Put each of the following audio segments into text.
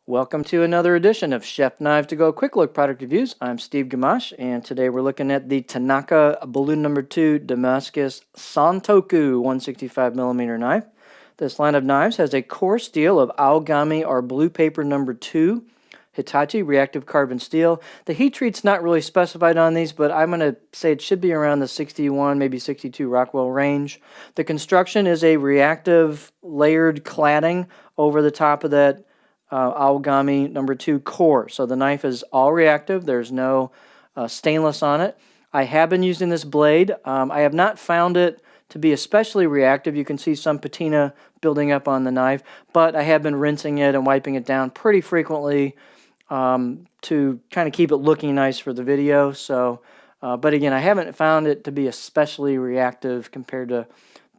Welcome to another edition of Chef Knives to Go Quick Look Product Reviews. I'm Steve Gamache, and today we're looking at the Tanaka Balloon Number 2 Damascus Santoku 165mm knife. This line of knives has a core steel of Aogami or Blue Paper Number 2 Hitachi reactive carbon steel. The heat treat's not really specified on these, but I'm going to say it should be around the 61, maybe 62 Rockwell range. The construction is a reactive layered cladding over the top of that Aogami number 2 core. So the knife is all reactive. There's no stainless on it. I have been using this blade. I have not found it to be especially reactive. You can see some patina building up on the knife, but I have been rinsing it and wiping it down pretty frequently to kind of keep it looking nice for the video. So, but again, I haven't found it to be especially reactive compared to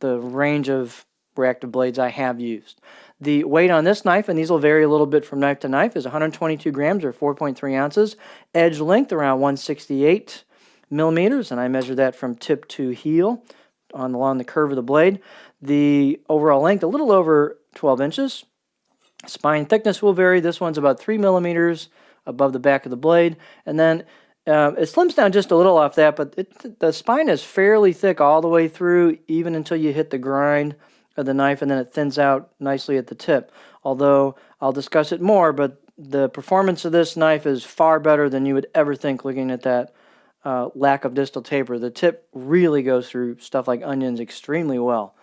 the range of reactive blades I have used. The weight on this knife, and these will vary a little bit from knife to knife, is 122 grams or 4.3 ounces. Edge length around 168 millimeters, and I measure that from tip to heel along the curve of the blade. The overall length, a little over 12 inches. Spine thickness will vary. This one's about 3 millimeters above the back of the blade, and then it slims down just a little off that, but the spine is fairly thick all the way through, even until you hit the grind of the knife, and then it thins out nicely at the tip. Although I'll discuss it more, but the performance of this knife is far better than you would ever think looking at that lack of distal taper. The tip really goes through stuff like onions extremely well.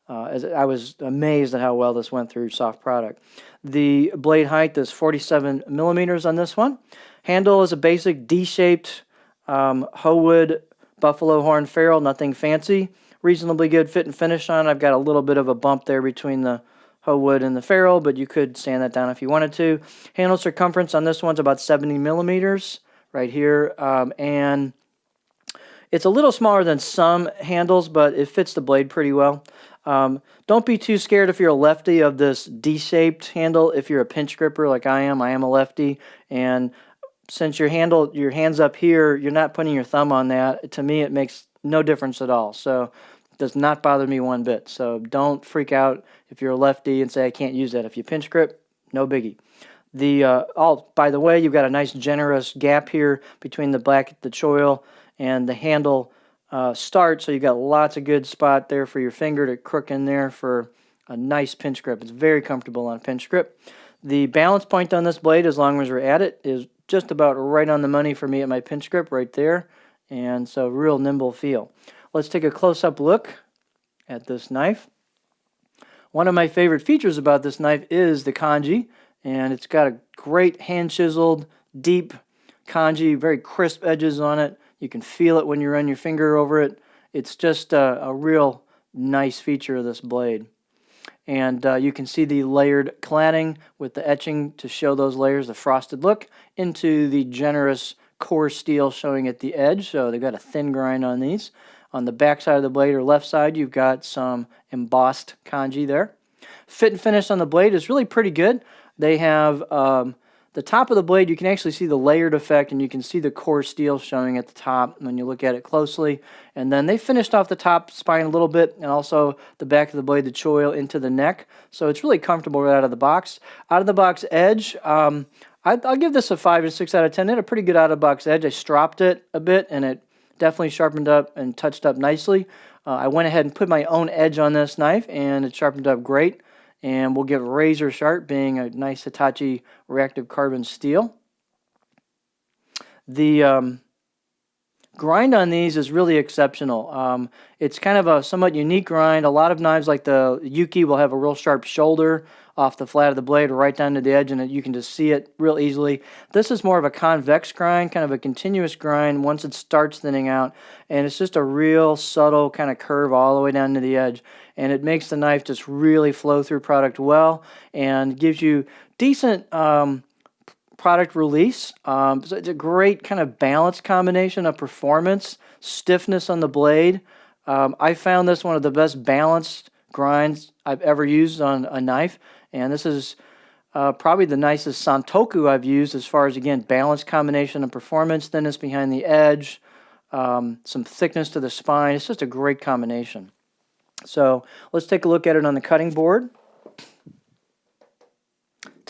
As I was amazed at how well this went through soft product. The blade height is 47 millimeters on this one. Handle is a basic D-shaped Howood buffalo horn ferrule, nothing fancy. Reasonably good fit and finish on. I've got a little bit of a bump there between the Howood and the ferrule, but you could sand that down if you wanted to. Handle circumference on this one's about 70 millimeters right here, and it's a little smaller than some handles, but it fits the blade pretty well. Don't be too scared if you're a lefty of this D-shaped handle. If you're a pinch gripper like I am a lefty, and since your hand's up here, you're not putting your thumb on that. To me, it makes no difference at all. So it does not bother me one bit. So don't freak out if you're a lefty and say I can't use that. If you pinch grip, no biggie. By the way, you've got a nice generous gap here between the choil and the handle start, so you've got lots of good spot there for your finger to crook in there for a nice pinch grip. It's very comfortable on a pinch grip. The balance point on this blade, as long as we're at it, is just about right on the money for me at my pinch grip right there, and so real nimble feel. Let's take a close-up look at this knife. One of my favorite features about this knife is the kanji, and it's got a great hand-chiseled, deep kanji, very crisp edges on it. You can feel it when you run your finger over it. It's just a real nice feature of this blade. And you can see the layered cladding with the etching to show those layers, the frosted look, into the generous core steel showing at the edge. So they've got a thin grind on these. On the back side of the blade or left side, you've got some embossed kanji there. Fit and finish on the blade is really pretty good. They have the top of the blade, you can actually see the layered effect, and you can see the core steel showing at the top when you look at it closely. And then they finished off the top spine a little bit, and also the back of the blade, the choil into the neck. So it's really comfortable right out of the box. Out of the box edge, I'll give this a 5 or 6 out of 10. It had a pretty good out of the box edge. I stropped it a bit, and it definitely sharpened up and touched up nicely. I went ahead and put my own edge on this knife, and it sharpened up great. And we'll get razor sharp, being a nice Hitachi reactive carbon steel. The grind on these is really exceptional. It's kind of a somewhat unique grind. A lot of knives like the Yuki will have a real sharp shoulder off the flat of the blade right down to the edge, and you can just see it real easily. This is more of a convex grind, kind of a continuous grind once it starts thinning out, and it's just a real subtle kind of curve all the way down to the edge, and it makes the knife just really flow through product well and gives you decent product release. So it's a great kind of balanced combination of performance, stiffness on the blade. I found this one of the best balanced grinds I've ever used on a knife, and this is probably the nicest Santoku I've used as far as, again, balanced combination of performance, thinness behind the edge, some thickness to the spine. It's just a great combination. So let's take a look at it on the cutting board.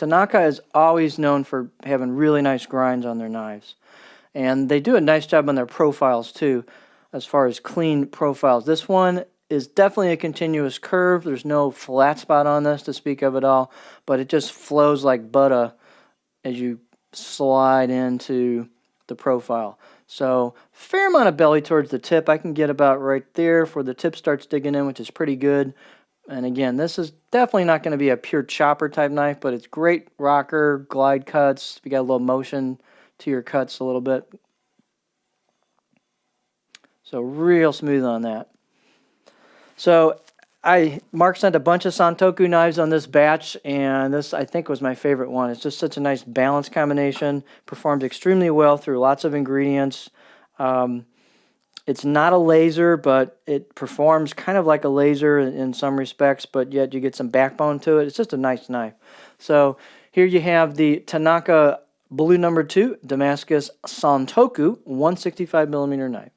Tanaka is always known for having really nice grinds on their knives. And they do a nice job on their profiles too, as far as clean profiles. This one is definitely a continuous curve. There's no flat spot on this to speak of at all, but it just flows like butter as you slide into the profile. So fair amount of belly towards the tip. I can get about right there before the tip starts digging in, which is pretty good. And again, this is definitely not going to be a pure chopper type knife, but it's great rocker, glide cuts. If you got a little motion to your cuts a little bit. So real smooth on that. So Mark sent a bunch of Santoku knives on this batch, and this I think was my favorite one. It's just such a nice balance combination. Performs extremely well through lots of ingredients. It's not a laser, but it performs kind of like a laser in some respects, but yet you get some backbone to it. It's just a nice knife. So here you have the Tanaka Blue No. 2 Damascus Santoku 165mm knife.